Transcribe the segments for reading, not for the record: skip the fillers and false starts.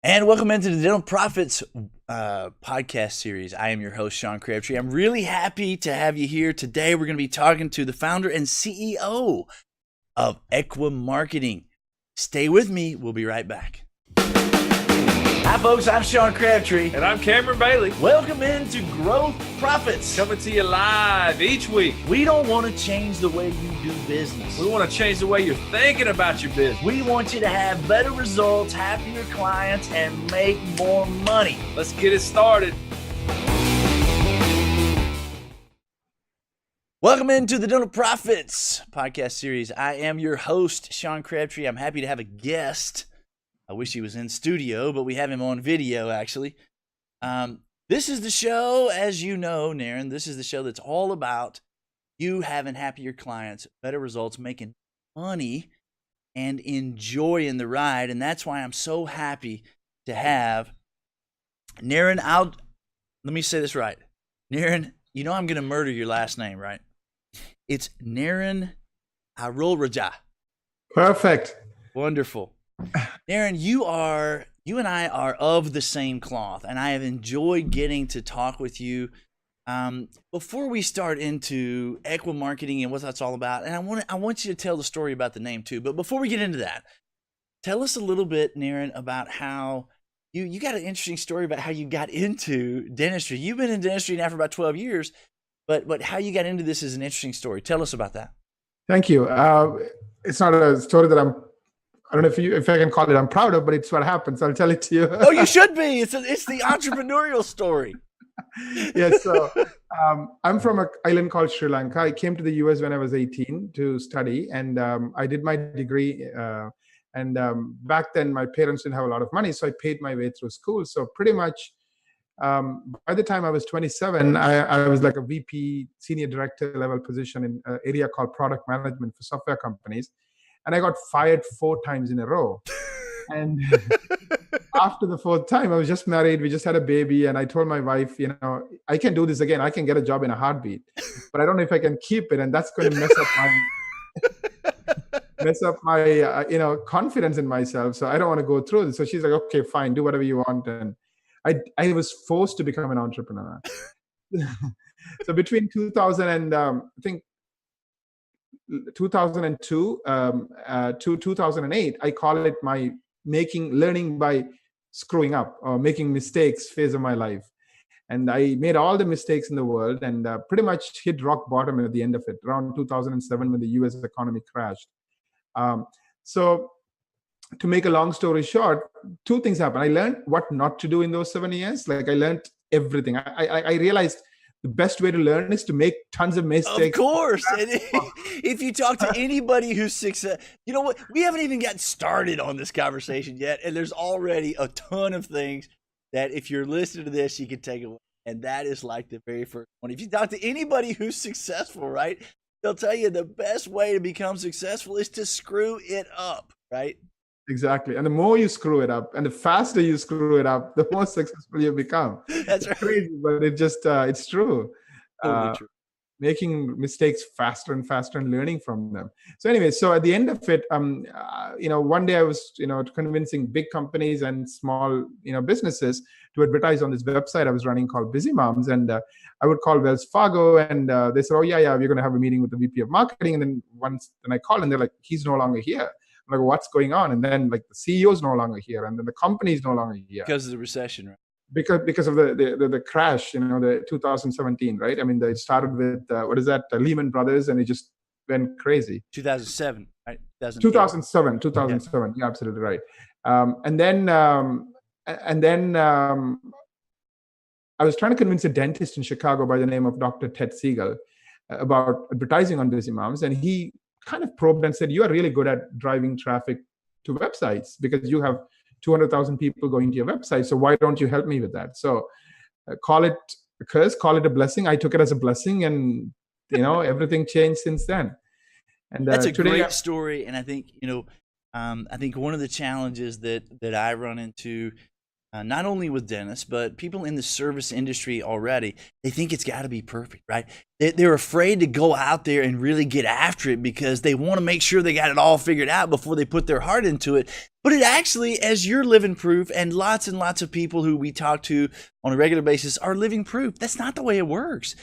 And welcome into the Dental Profits podcast series. I am your host, Sean Crabtree. I'm really happy to have you here today. We're going to be talking to the founder and CEO of EKWA Marketing. Stay with me. We'll be right back. Hi, folks. I'm Sean Crabtree. And I'm Cameron Bailey. Welcome into Growth Profits. Coming to you live each week. We don't want to change the way you do business. We want to change the way you're thinking about your business. We want you to have better results, happier clients, and make more money. Let's get it started. Welcome into the Dental Profits podcast series. I am your host, Sean Crabtree. I'm happy to have a guest. I wish he was in studio, but we have him on video, actually. This is the show, as you know, Naren, this is the show that's all about you having happier clients, better results, making money, and enjoying the ride. And that's why I'm so happy to have Naren. Let me say this right. Naren, you know I'm going to murder your last name, right? It's Naren Arulragah. Perfect. Wonderful. Naren, you and I are of the same cloth, and I have enjoyed getting to talk with you. Before we start into EKWA Marketing and what that's all about, and I want you to tell the story about the name too. But before we get into that, tell us a little bit, Naren, about how you got an interesting story about how you got into dentistry. You've been in dentistry now for about 12 years, but how you got into this is an interesting story. Tell us about that. Thank you. It's not a story that I don't know if I can call it I'm proud of, but it's what happens. I'll tell it to you. Oh, you should be. It's the entrepreneurial story. Yes. So I'm from an island called Sri Lanka. I came to the US when I was 18 to study, and I did my degree. Back then, my parents didn't have a lot of money, so I paid my way through school. So pretty much by the time I was 27, I was like a VP, senior director level position in an area called product management for software companies. And I got fired 4 times in a row. And after the 4th time, I was just married. We just had a baby. And I told my wife, I can do this again. I can get a job in a heartbeat. But I don't know if I can keep it. And that's going to mess up my confidence in myself. So I don't want to go through this. So she's like, okay, fine, do whatever you want. And I was forced to become an entrepreneur. So between 2000 and I think 2002 to 2008, I call it my learning by screwing up or making mistakes phase of my life. And I made all the mistakes in the world and pretty much hit rock bottom at the end of it, around 2007 when the US economy crashed. So to make a long story short, 2 things happened. I learned what not to do in those 7 years. Like I learned everything. I realized the best way to learn is to make tons of mistakes. Of course. And if you talk to anybody who's successful, you know what? We haven't even got started on this conversation yet. And there's already a ton of things that if you're listening to this, you can take away. And that is like the very first one. If you talk to anybody who's successful, right, they'll tell you the best way to become successful is to screw it up, right? Exactly. And the more you screw it up and the faster you screw it up, the more successful you become. That's right. Crazy, but it's true. Totally true. Making mistakes faster and faster and learning from them. So anyway, so at the end of it, one day I was, convincing big companies and small, businesses to advertise on this website I was running called Busy Moms. And I would call Wells Fargo and they said, oh yeah, we're going to have a meeting with the VP of marketing. And then I called and they're like, he's no longer here. I'm like, what's going on? And then like the CEO is no longer here, and then the company is no longer here because of the recession, right? Because of the crash, the 2017, right? I mean, it started with Lehman Brothers, and it just went crazy. 2007, right? 2007. Okay. You're absolutely right. And then I was trying to convince a dentist in Chicago by the name of Dr. Ted Siegel about advertising on Busy Moms, and he kind of probed and said, you are really good at driving traffic to websites because you have 200,000 people going to your website. So why don't you help me with that? So call it a curse, call it a blessing. I took it as a blessing, and everything changed since then. And that's a great story. And I think, I think one of the challenges that I run into not only with dentists, but people in the service industry already, they think it's got to be perfect, right? They're afraid to go out there and really get after it because they want to make sure they got it all figured out before they put their heart into it. But it actually, as you're living proof, and lots of people who we talk to on a regular basis are living proof, that's not the way it works.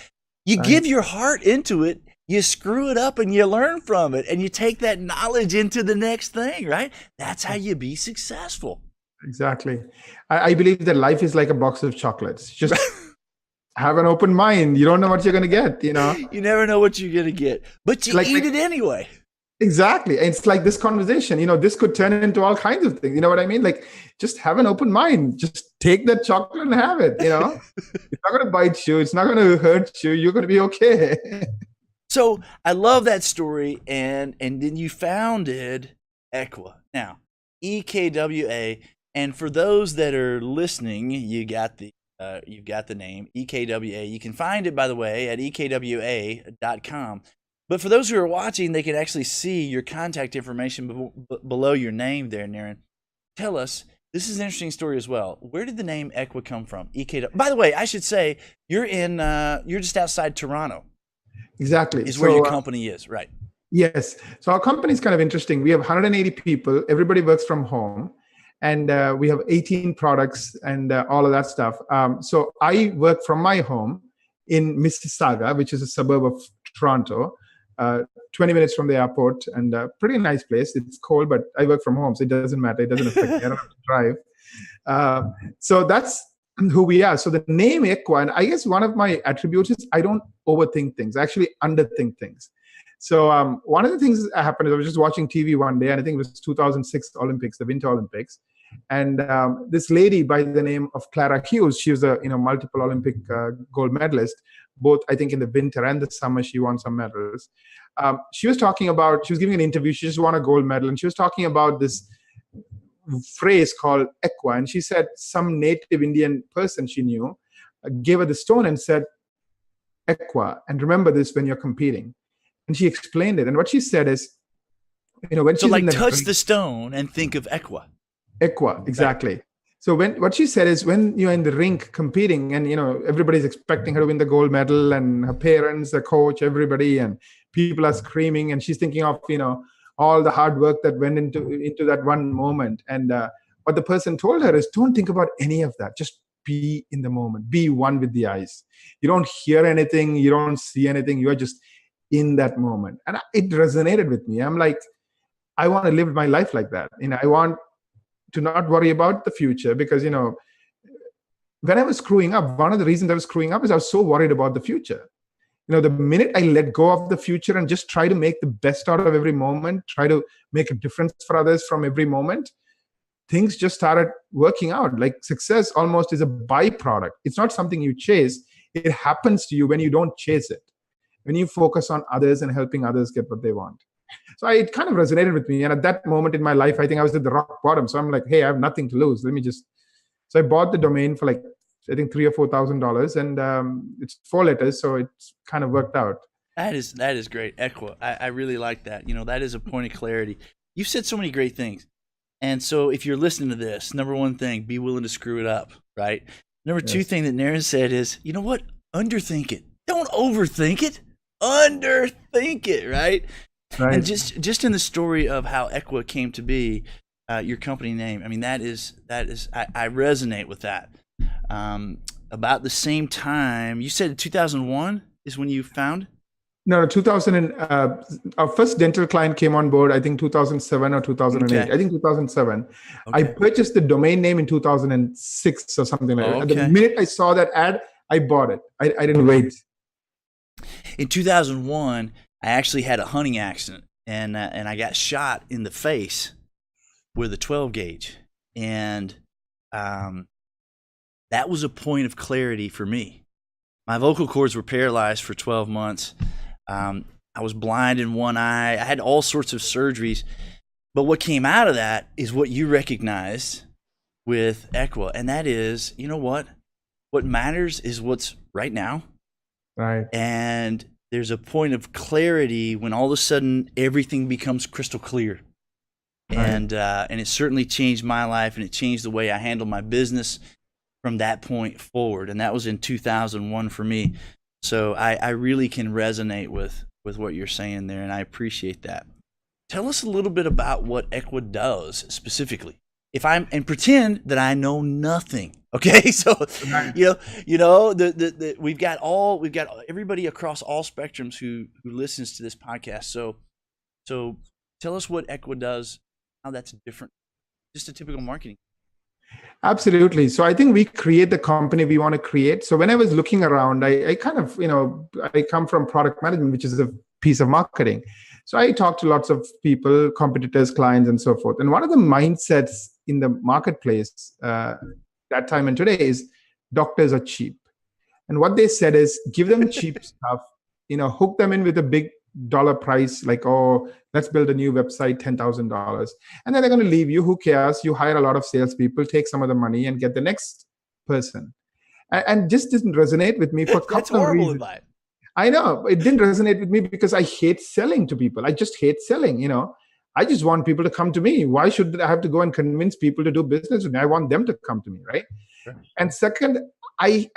You give your heart into it, you screw it up, and you learn from it, and you take that knowledge into the next thing, right? That's how you be successful. Exactly. I believe that life is like a box of chocolates. Just have an open mind. You don't know what you're going to get, you know? You never know what you're going to get, but you eat it anyway. Exactly. It's like this conversation, this could turn into all kinds of things. You know what I mean? Like, just have an open mind. Just take that chocolate and have it, It's not going to bite you. It's not going to hurt you. You're going to be okay. So I love that story. And then you founded EKWA. Now, EKWA. And for those that are listening, you've got the name EKWA. You can find it, by the way, at ekwa.com. But for those who are watching, they can actually see your contact information below your name there, Naren. Tell us, this is an interesting story as well. Where did the name EKWA come from? EKWA. By the way, I should say you're just outside Toronto. Exactly. Is where your company is, right? Yes. So our company is kind of interesting. We have 180 people. Everybody works from home. And we have 18 products and all of that stuff. So I work from my home in Mississauga, which is a suburb of Toronto, 20 minutes from the airport, and a pretty nice place. It's cold, but I work from home, so it doesn't matter. It doesn't affect me. I don't have to drive. So that's who we are. So the name EKWA, and I guess one of my attributes is I don't overthink things. I actually underthink things. So one of the things that happened is I was just watching TV one day, and I think it was 2006 Olympics, the Winter Olympics. And this lady by the name of Clara Hughes, she was a multiple Olympic gold medalist, both I think in the winter and the summer. She won some medals. She was giving an interview. She just won a gold medal, and she was talking about this phrase called EKWA. And she said some native Indian person she knew gave her the stone and said, EKWA, and remember this when you're competing. And she explained it. And what she said is, when so like touch the stone and think of EKWA. EKWA, exactly. Right. So what she said is when you're in the rink competing and, everybody's expecting her to win the gold medal and her parents, the coach, everybody, and people are screaming, and she's thinking of, all the hard work that went into that one moment. And what the person told her is, don't think about any of that. Just be in the moment. Be one with the eyes. You don't hear anything. You don't see anything. You are just in that moment. And it resonated with me. I'm like, I want to live my life like that. I want to not worry about the future because, when I was screwing up, one of the reasons I was screwing up is I was so worried about the future. The minute I let go of the future and just try to make the best out of every moment, try to make a difference for others from every moment, things just started working out. Like success almost is a byproduct. It's not something you chase. It happens to you when you don't chase it, when you focus on others and helping others get what they want. So it kind of resonated with me. And at that moment in my life, I think I was at the rock bottom. So I'm like, hey, I have nothing to lose. So I bought the domain for like, I think $3,000 or $4,000, and it's 4 letters. So it's kind of worked out. That is great. EKWA. I really like that. That is a point of clarity. You've said so many great things. And so if you're listening to this, number one thing, be willing to screw it up, right? Number two thing that Naren said is, you know what? Underthink it. Don't overthink it. Underthink it, right? Right. And just in the story of how EKWA came to be, your company name, I mean, that is I resonate with that. About the same time, you said 2001 is when you found? No, 2000. Our first dental client came on board, I think 2007 or 2008. Okay. I think 2007. Okay. I purchased the domain name in 2006 or something like that. And the minute I saw that ad, I bought it. I didn't wait. In 2001, I actually had a hunting accident, and I got shot in the face with a 12 gauge, and that was a point of clarity for me. My vocal cords were paralyzed for 12 months. I was blind in one eye. I had all sorts of surgeries, but what came out of that is what you recognized with EKWA, and that is, you know what? What matters is what's right now. Right. And there's a point of clarity when all of a sudden everything becomes crystal clear. and it certainly changed my life, and it changed the way I handle my business from that point forward. And that was in 2001 for me. So I really can resonate with what you're saying there, and I appreciate that. Tell us a little bit about what EKWA does specifically. And pretend that I know nothing. Okay, so we've got everybody across all spectrums who listens to this podcast. So tell us what EKWA does, how that's different, just a typical marketing. Absolutely. So I think we create the company we want to create. So when I was looking around, I kind of, I come from product management, which is a piece of marketing. So I talked to lots of people, competitors, clients, and so forth. And one of the mindsets in the marketplace that time and today is doctors are cheap. And what they said is give them cheap stuff, hook them in with a big dollar price, like, oh, let's build a new website, $10,000. And then they're going to leave you. Who cares? You hire a lot of salespeople, take some of the money and get the next person. And just didn't resonate with me for a couple of reasons. Advice. I know it didn't resonate with me because I hate selling to people. I just hate selling, I just want people to come to me. Why should I have to go and convince people to do business with me? I want them to come to me, right? Sure. And second, I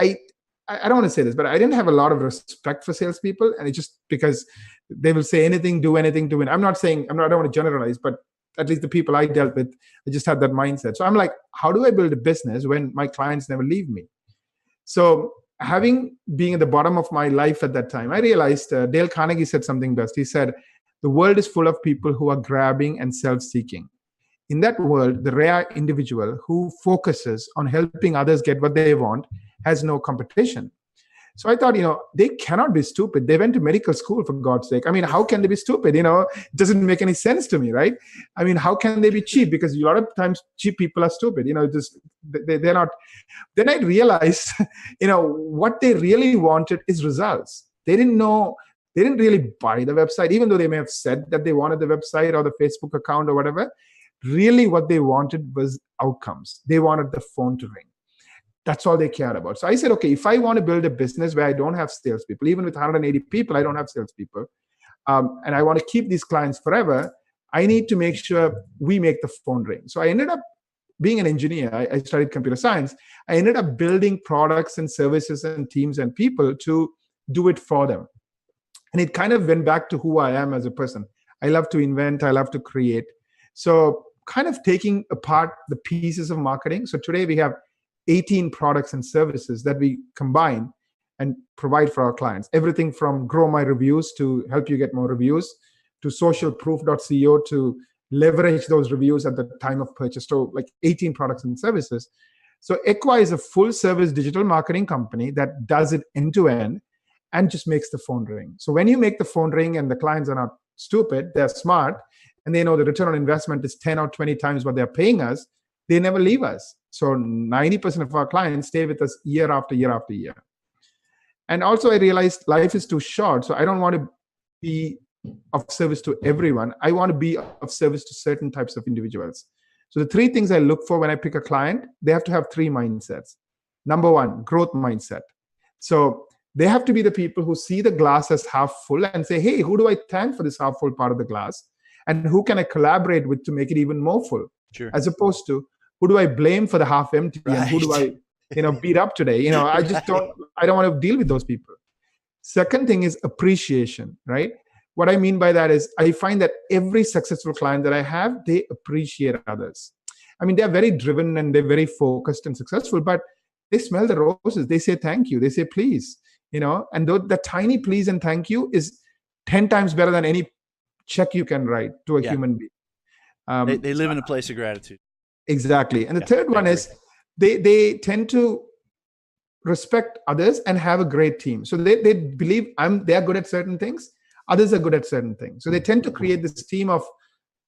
don't want to say this, but I didn't have a lot of respect for salespeople, and it's just because they will say anything, do anything to win. I don't want to generalize, but at least the people I dealt with, I just had that mindset. So I'm like, how do I build a business when my clients never leave me? So being at the bottom of my life at that time, I realized Dale Carnegie said something best. He said, the world is full of people who are grabbing and self-seeking. In that world, the rare individual who focuses on helping others get what they want has no competition. So I thought, they cannot be stupid. They went to medical school, for God's sake. I mean, how can they be stupid? It doesn't make any sense to me, right? I mean, how can they be cheap? Because a lot of times cheap people are stupid. They're not. Then I realized, what they really wanted is results. They didn't really buy the website, even though they may have said that they wanted the website or the Facebook account or whatever. Really, what they wanted was outcomes. They wanted the phone to ring. That's all they cared about. So I said, okay, if I want to build a business where I don't have salespeople, even with 180 people, I don't have salespeople, and I want to keep these clients forever, I need to make sure we make the phone ring. So I ended up being an engineer. I studied computer science. I ended up building products and services and teams and people to do it for them. And it kind of went back to who I am as a person. I love to invent. I love to create. So kind of taking apart the pieces of marketing. So today we have 18 products and services that we combine and provide for our clients. Everything from grow my reviews to help you get more reviews, to socialproof.co to leverage those reviews at the time of purchase. So like 18 products and services. So EKWA is a full service digital marketing company that does it end to end and just makes the phone ring. So when you make the phone ring and the clients are not stupid, they're smart, and they know the return on investment is 10 or 20 times what they're paying us, they never leave us. So 90% of our clients stay with us year after year after year. And also I realized life is too short. So I don't want to be of service to everyone. I want to be of service to certain types of individuals. So the three things I look for when I pick a client, they have to have three mindsets. Number one, growth mindset. So they have to be the people who see the glass as half full and say, hey, who do I thank for this half full part of the glass? And who can I collaborate with to make it even more full? Sure. As opposed to, who do I blame for the half empty? Right. And who do I, beat up today? I just I don't want to deal with those people. Second thing is appreciation, right? What I mean by that is I find that every successful client that I have, they appreciate others. I mean, they're very driven and they're very focused and successful, but they smell the roses. They say thank you. They say please, and the tiny please and thank you is 10 times better than any check you can write to a human being. They live in a place of gratitude. Exactly. And the third one is they tend to respect others and have a great team. So they believe they're good at certain things. Others are good at certain things. So they tend to create this team of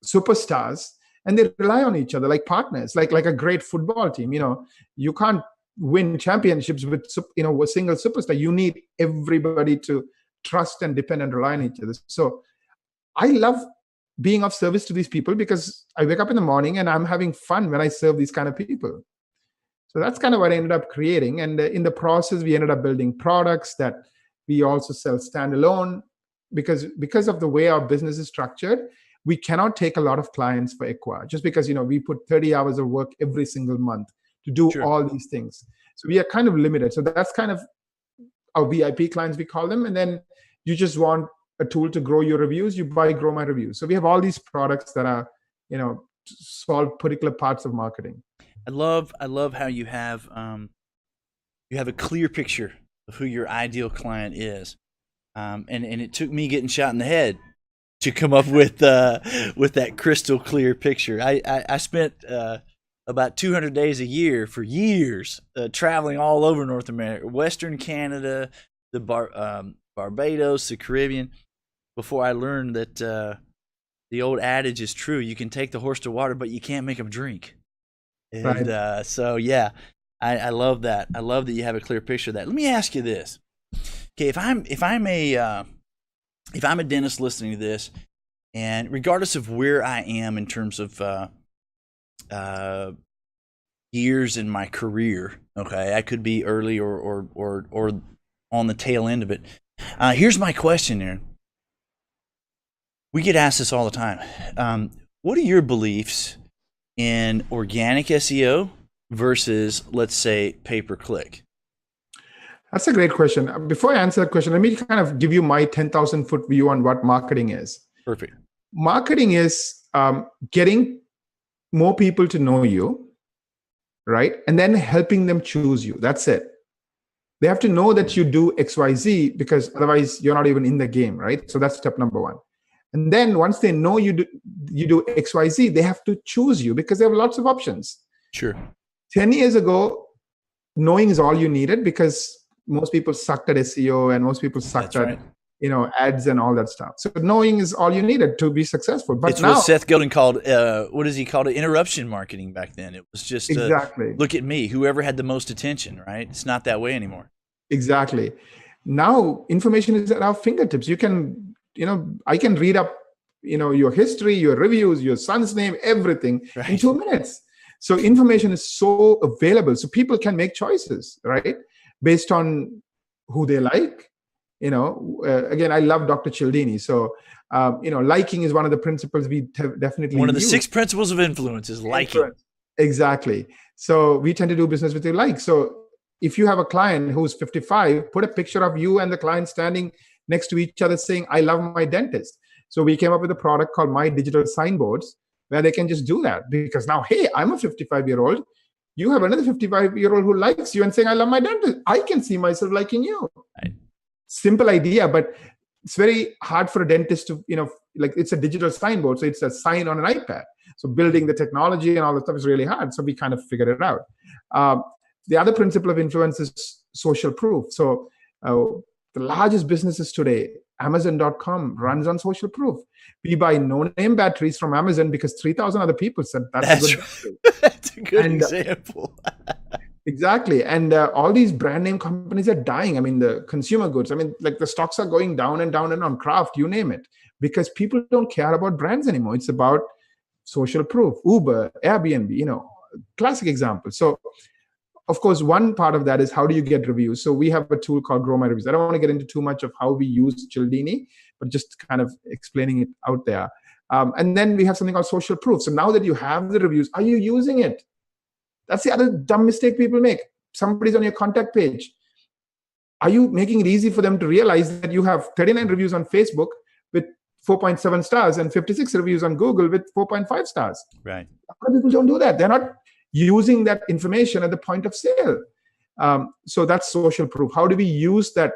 superstars and they rely on each other like partners, like a great football team. You can't win championships with a single superstar. You need everybody to trust and depend and rely on each other. So I love being of service to these people because I wake up in the morning and I'm having fun when I serve these kind of people. So that's kind of what I ended up creating. And in the process, we ended up building products that we also sell standalone because of the way our business is structured. we cannot take a lot of clients for EKWA just because, we put 30 hours of work every single month to do Sure. all these things. So we are kind of limited. So that's kind of our VIP clients, we call them. And then you just want a tool to grow your reviews, you buy Grow My Reviews. So we have all these products that are, solve particular parts of marketing. I love how you have a clear picture of who your ideal client is. And it took me getting shot in the head to come up with that crystal clear picture. I spent about 200 days a year for years traveling all over North America, Western Canada, the Barbados, the Caribbean, before I learned that the old adage is true. You can take the horse to water, but you can't make him drink. And Right. so, yeah, I love that. I love that you have a clear picture of that. Let me ask you this. Okay, if I'm a dentist listening to this, and regardless of where I am in terms of years in my career, okay, I could be early or on the tail end of it. Here's my question, Naren. We get asked this all the time. What are your beliefs in organic SEO versus, let's say, pay-per-click? That's a great question. Before I answer that question, let me kind of give you my 10,000 foot view on what marketing is. Perfect. Marketing is getting more people to know you, right? And then helping them choose you. That's it. They have to know that you do XYZ because otherwise you're not even in the game, right? So that's step number one. And then once they know you do XYZ, they have to choose you because they have lots of options. Sure. 10 years ago, knowing is all you needed because most people sucked at SEO and most people sucked That's right. at ads and all that stuff. So knowing is all you needed to be successful. But it's now, what Seth Godin called, what does he call it? Interruption marketing back then. It was just exactly. Look at me, whoever had the most attention, right? It's not that way anymore. Exactly. Now information is at our fingertips. You can, I can read up, your history, your reviews, your son's name, everything Right. in 2 minutes. So information is so available. So people can make choices, right? Based on who they like. Again, I love Dr. Cialdini. So, liking is one of the principles we definitely One of the use. 6 principles of influence is liking. Exactly. So we tend to do business with your like. So if you have a client who's 55, put a picture of you and the client standing next to each other saying, I love my dentist. So we came up with a product called My Digital Signboards where they can just do that because now, hey, I'm a 55-year-old. You have another 55-year-old who likes you and saying, I love my dentist. I can see myself liking you. Right. Simple idea, but it's very hard for a dentist to, it's a digital signboard. So it's a sign on an iPad. So building the technology and all that stuff is really hard. So we kind of figured it out. The other principle of influence is social proof. So the largest businesses today, Amazon.com runs on social proof. We buy no-name batteries from Amazon because 3,000 other people said that's a good That's a good example. Exactly. And all these brand name companies are dying. I mean, the consumer goods, like the stocks are going down and down and on Kraft, you name it, because people don't care about brands anymore. It's about social proof. Uber, Airbnb, classic example. So, of course, one part of that is how do you get reviews? So we have a tool called Grow My Reviews. I don't want to get into too much of how we use Cialdini, but just kind of explaining it out there. And then we have something called social proof. So now that you have the reviews, are you using it? That's the other dumb mistake people make. Somebody's on your contact page. Are you making it easy for them to realize that you have 39 reviews on Facebook with 4.7 stars and 56 reviews on Google with 4.5 stars? Right. A lot of people don't do that. They're not using that information at the point of sale. So that's social proof. How do we use that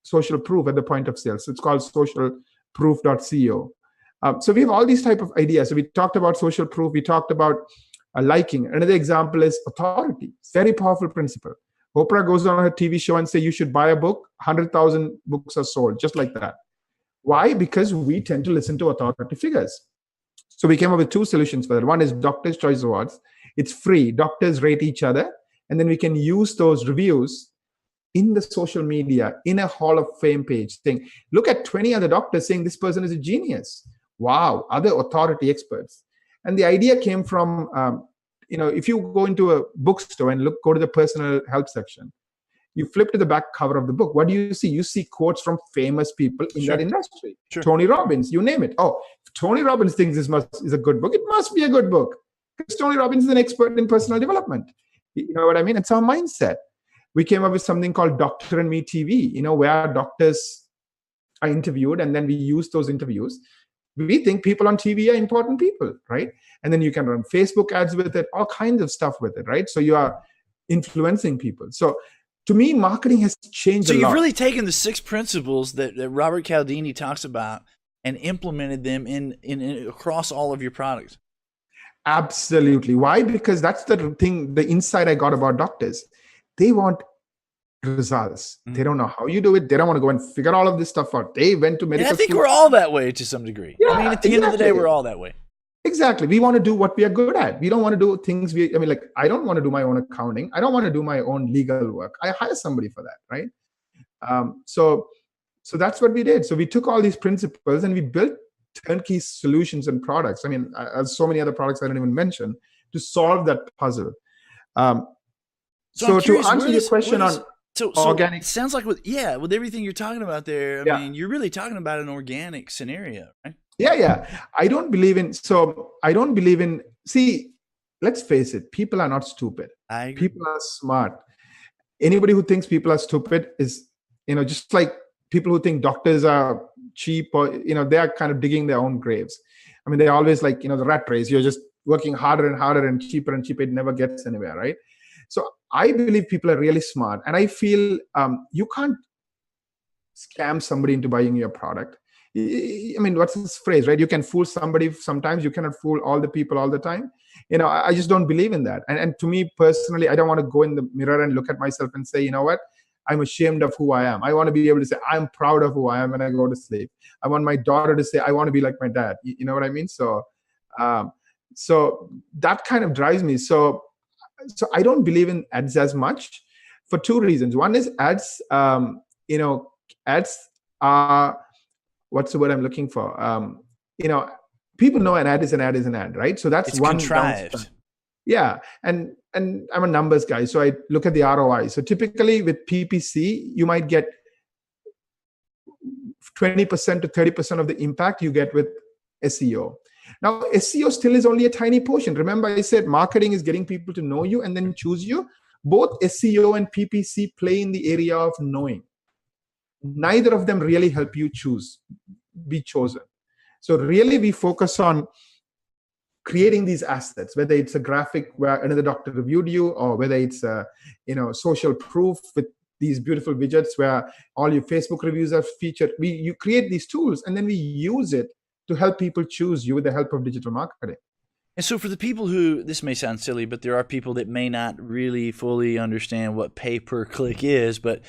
social proof at the point of sale? So it's called socialproof.co. So we have all these type of ideas. So we talked about social proof. We talked about liking. Another example is authority. It's a very powerful principle. Oprah goes on her TV show and say, you should buy a book, 100,000 books are sold, just like that. Why? Because we tend to listen to authority figures. So we came up with 2 solutions for that. One is Doctor's Choice Awards. It's free. Doctors rate each other. And then we can use those reviews in the social media, in a Hall of Fame page, saying, look at 20 other doctors saying this person is a genius. Wow, other authority experts. And the idea came from, if you go into a bookstore and go to the personal health section, You flip to the back cover of the book. What do you see? You see quotes from famous people in Sure. that industry. Sure. Tony Robbins, you name it. Oh, if Tony Robbins thinks this is a good book, it must be a good book. Because Tony Robbins is an expert in personal development. You know what I mean? It's our mindset. We came up with something called Doctor and Me TV, where doctors are interviewed, and then we use those interviews. We think people on TV are important people, right? And then you can run Facebook ads with it, all kinds of stuff with it, right? So you are influencing people. So to me, marketing has changed a lot. So you've really taken the 6 principles that Robert Cialdini talks about and implemented them in across all of your products. Absolutely. Why? Because that's the thing, the insight I got about doctors. They want results. Mm-hmm. They don't know how you do it. They don't want to go and figure all of this stuff out. They went to medical school. I think we're all that way to some degree. Yeah, I mean, at the end of the day, we're all that way. Exactly. We want to do what we are good at. We don't want to do things I don't want to do my own accounting. I don't want to do my own legal work. I hire somebody for that, right? So that's what we did. So we took all these principles and we built turnkey solutions and products. I mean, so many other products I didn't even mention to solve that puzzle. So to answer your question on organic, it sounds like with everything you're talking about there, I mean, you're really talking about an organic scenario, right? Yeah. I don't believe in, see, let's face it, people are not stupid. People are smart. Anybody who thinks people are stupid is, just like people who think doctors are cheap or, they are kind of digging their own graves. I mean, they're always like, the rat race. You're just working harder and harder and cheaper. It never gets anywhere, right? So I believe people are really smart. And I feel you can't scam somebody into buying your product. I mean, what's this phrase, right? You can fool somebody sometimes. You cannot fool all the people all the time. I just don't believe in that. And to me personally, I don't want to go in the mirror and look at myself and say, you know what? I'm ashamed of who I am. I want to be able to say, I'm proud of who I am when I go to sleep. I want my daughter to say, I want to be like my dad. You know what I mean? So that kind of drives me. So I don't believe in ads as much for 2 reasons. One is ads, ads are, what's the word I'm looking for? People know an ad is an ad is an ad, right? So that's one contrived. Yeah. And I'm a numbers guy. So I look at the ROI. So typically with PPC, you might get 20% to 30% of the impact you get with SEO. Now, SEO still is only a tiny portion. Remember, I said marketing is getting people to know you and then choose you. Both SEO and PPC play in the area of knowing. Neither of them really help you be chosen. So really, we focus on creating these assets, whether it's a graphic where another doctor reviewed you, or whether it's social proof with these beautiful widgets where all your Facebook reviews are featured. You create these tools and then we use it to help people choose you with the help of digital marketing. And so for the people who, this may sound silly, but there are people that may not really fully understand what pay-per-click is, but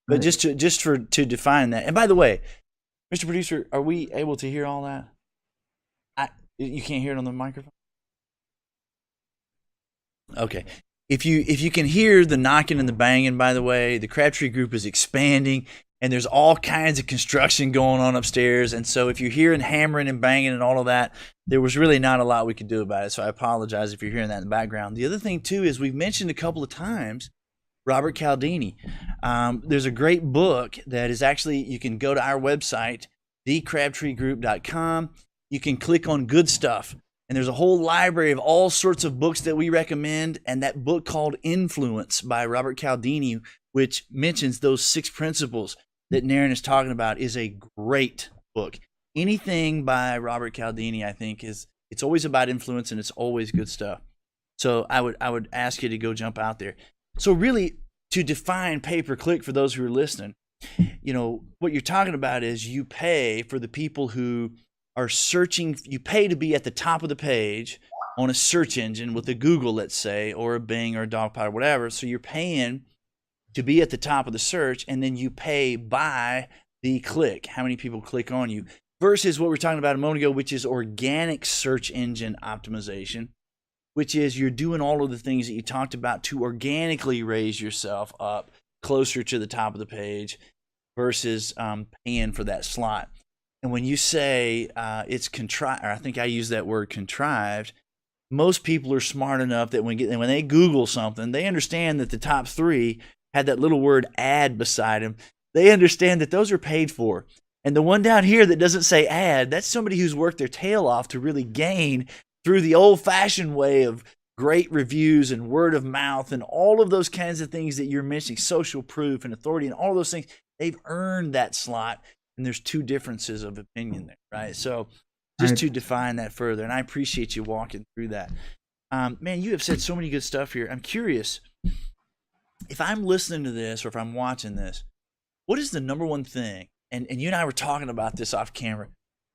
right. just to define that. And by the way, Mr. Producer, are we able to hear all that? You can't hear it on the microphone? Okay. If you can hear the knocking and the banging, by the way, the Crabtree Group is expanding and there's all kinds of construction going on upstairs. And so if you're hearing hammering and banging and all of that, there was really not a lot we could do about it. So I apologize if you're hearing that in the background. The other thing too is we've mentioned a couple of times Robert Cialdini. There's a great book that is actually, you can go to our website, thecrabtreegroup.com. You can click on good stuff. And there's a whole library of all sorts of books that we recommend. And that book called Influence by Robert Cialdini, which mentions those 6 principles that Naren is talking about, is a great book. Anything by Robert Cialdini, I think, it's always about influence and it's always good stuff. So I would ask you to go jump out there. So really, to define pay-per-click for those who are listening, what you're talking about is you pay for the people who are searching. You pay to be at the top of the page on a search engine with a Google, let's say, or a Bing or a Dogpile or whatever. So you're paying to be at the top of the search, and then you pay by the click, how many people click on you, versus what we were talking about a moment ago, which is organic search engine optimization, which is you're doing all of the things that you talked about to organically raise yourself up closer to the top of the page versus paying for that slot. And when you say it's contrived, or I think I use that word contrived, most people are smart enough that when they Google something, they understand that the top 3 had that little word ad beside him, they understand that those are paid for. And the one down here that doesn't say ad, that's somebody who's worked their tail off to really gain through the old-fashioned way of great reviews and word of mouth and all of those kinds of things that you're mentioning, social proof and authority and all those things. They've earned that slot, and there's two differences of opinion there, right? So just to define that further, and I appreciate you walking through that. Man, you have said so many good stuff here. I'm curious, if I'm listening to this or if I'm watching this, what is the number one thing? And you and I were talking about this off camera.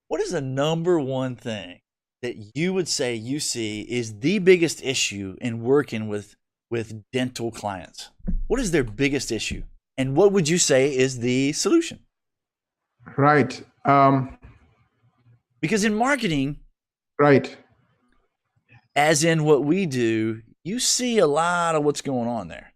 What is the number one thing that you would say you see is the biggest issue in working with dental clients? What is their biggest issue? And what would you say is the solution? Right. Because in marketing, right, as in what we do, you see a lot of what's going on there.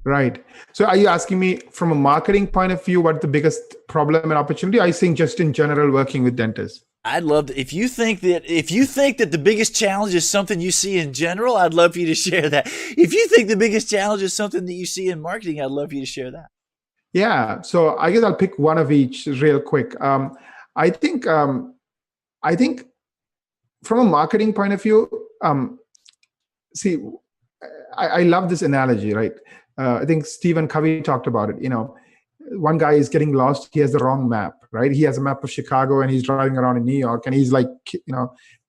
Right. So are you asking me from a marketing point of view, what the biggest problem and opportunity? Are you saying just in general working with dentists? I'd love to, if you think that the biggest challenge is something you see in general, I'd love for you to share that. If you think the biggest challenge is something that you see in marketing, I'd love for you to share that. Yeah. So I guess I'll pick one of each real quick. I think from a marketing point of view, see, I love this analogy, right? I think Stephen Covey talked about it. One guy is getting lost. He has the wrong map, right? He has a map of Chicago and he's driving around in New York and he's like,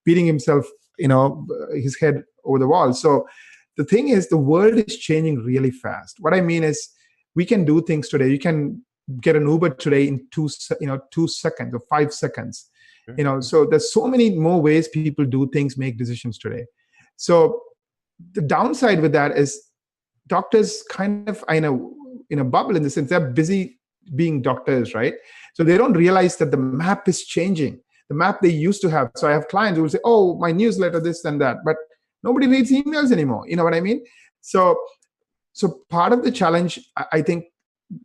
beating himself, his head over the wall. So the thing is, the world is changing really fast. What I mean is, we can do things today. You can get an Uber today in 2 seconds or 5 seconds. Sure. So there's so many more ways people do things, make decisions today. So the downside with that is doctors kind of in a bubble in the sense they're busy being doctors, right? So they don't realize that the map is changing, the map they used to have. So I have clients who will say, oh, my newsletter, this and that, but nobody reads emails anymore. You know what I mean? So part of the challenge, I think,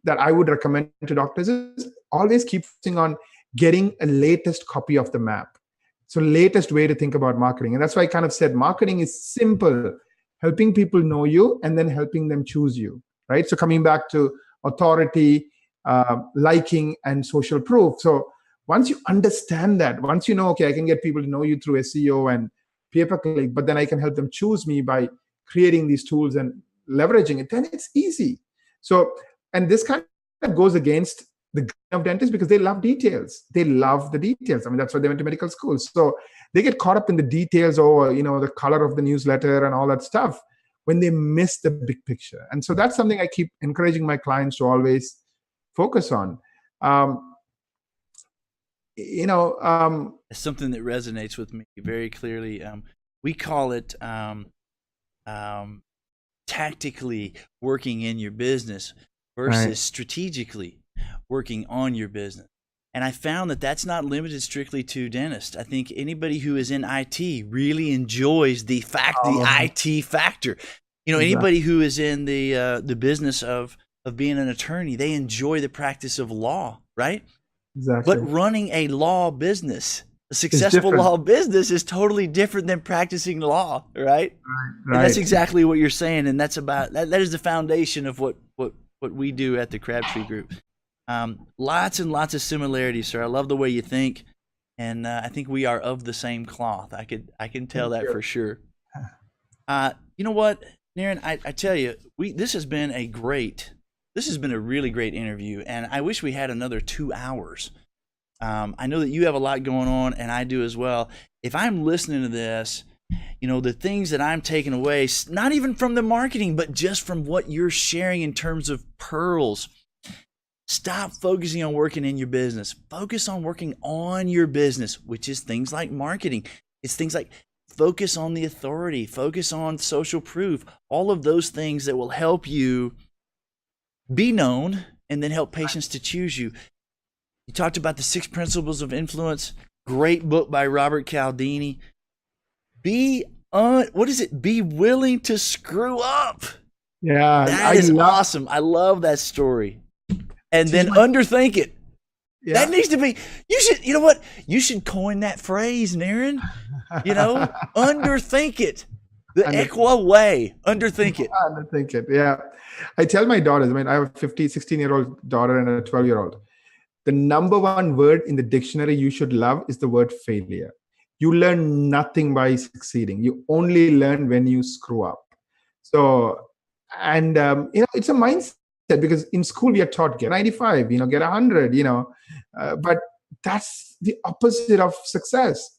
that I would recommend to doctors is always keep focusing on getting a latest copy of the map. So latest way to think about marketing. And that's why I kind of said marketing is simple, helping people know you and then helping them choose you, right? So coming back to authority, liking, and social proof. So once you understand that, once you know, okay, I can get people to know you through SEO and pay-per-click, but then I can help them choose me by creating these tools and leveraging it, then it's easy. So, and this kind of goes against the grain of dentists because they love details. They love the details. I mean, that's why they went to medical school. So they get caught up in the details or, the color of the newsletter and all that stuff when they miss the big picture. And so that's something I keep encouraging my clients to always focus on. It's something that resonates with me very clearly. We call it tactically working in your business versus strategically working on your business. And I found that that's not limited strictly to dentists. I think anybody who is in IT really enjoys the IT factor. Anybody who is in the business of being an attorney, they enjoy the practice of law, right? Exactly. But running a law business, a successful law business, is totally different than practicing law, right? Right. And that's exactly what you're saying, and that's about that is the foundation of what we do at the Crabtree Group. Lots and lots of similarities, sir. I love the way you think, and I think we are of the same cloth. I can tell that for sure. You know what, Naren? I tell you, this has been a really great interview, and I wish we had another 2 hours. I know that you have a lot going on, and I do as well. If I'm listening to this, the things that I'm taking away, not even from the marketing, but just from what you're sharing in terms of pearls. Stop focusing on working in your business. Focus on working on your business, which is things like marketing. It's things like focus on the authority, focus on social proof, all of those things that will help you be known and then help patients to choose you. You talked about the 6 Principles of Influence. Great book by Robert Cialdini. Be willing to screw up. Yeah. That is awesome. I love that story. And then underthink it. Yeah. That needs to be, you know what? You should coin that phrase, Naren. Underthink it. The EKWA way. Underthink it. Underthink it. Yeah. I tell my daughters, I mean, I have a 16-year-old daughter and a 12-year-old. The number one word in the dictionary you should love is the word failure. You learn nothing by succeeding. You only learn when you screw up. So, and, it's a mindset, because in school we are taught get 95, get 100, but that's the opposite of success.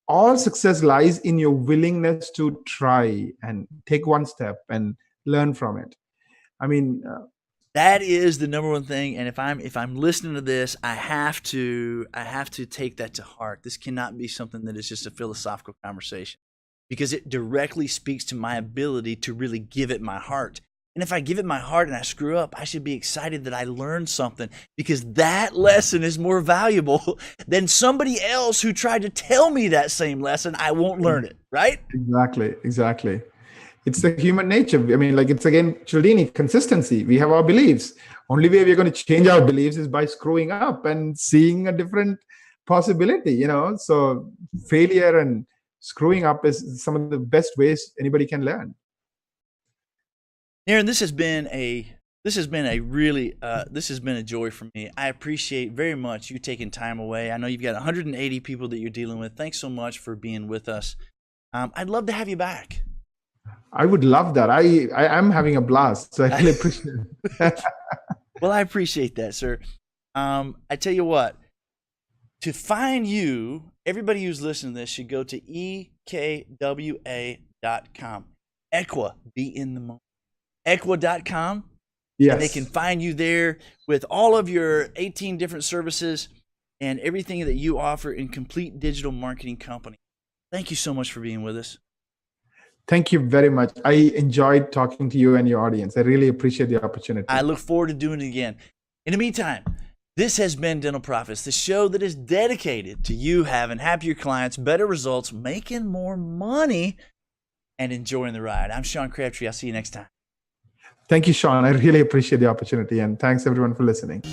All success lies in your willingness to try and take one step and learn from it. I mean, that is the number one thing. And if I'm listening to this, I have to take that to heart. This cannot be something that is just a philosophical conversation, because it directly speaks to my ability to really give it my heart. And if I give it my heart and I screw up, I should be excited that I learned something, because that lesson is more valuable than somebody else who tried to tell me that same lesson. I won't learn it, right? Exactly. It's the human nature. I mean, it's again, Cialdini, consistency. We have our beliefs. Only way we're going to change our beliefs is by screwing up and seeing a different possibility, So failure and screwing up is some of the best ways anybody can learn. Naren, this has been a joy for me. I appreciate very much you taking time away. I know you've got 180 people that you're dealing with. Thanks so much for being with us. I'd love to have you back. I would love that. I am having a blast, so I really appreciate it. Well, I appreciate that, sir. I tell you what, to find you, everybody who's listening to this should go to EKWA.com. EKWA, be in the moment. EKWA.com. Yes. And they can find you there with all of your 18 different services and everything that you offer in complete digital marketing company. Thank you so much for being with us. Thank you very much. I enjoyed talking to you and your audience. I really appreciate the opportunity. I look forward to doing it again. In the meantime, this has been Dental Profits, the show that is dedicated to you having happier clients, better results, making more money, and enjoying the ride. I'm Sean Crabtree. I'll see you next time. Thank you, Sean. I really appreciate the opportunity, and thanks everyone for listening.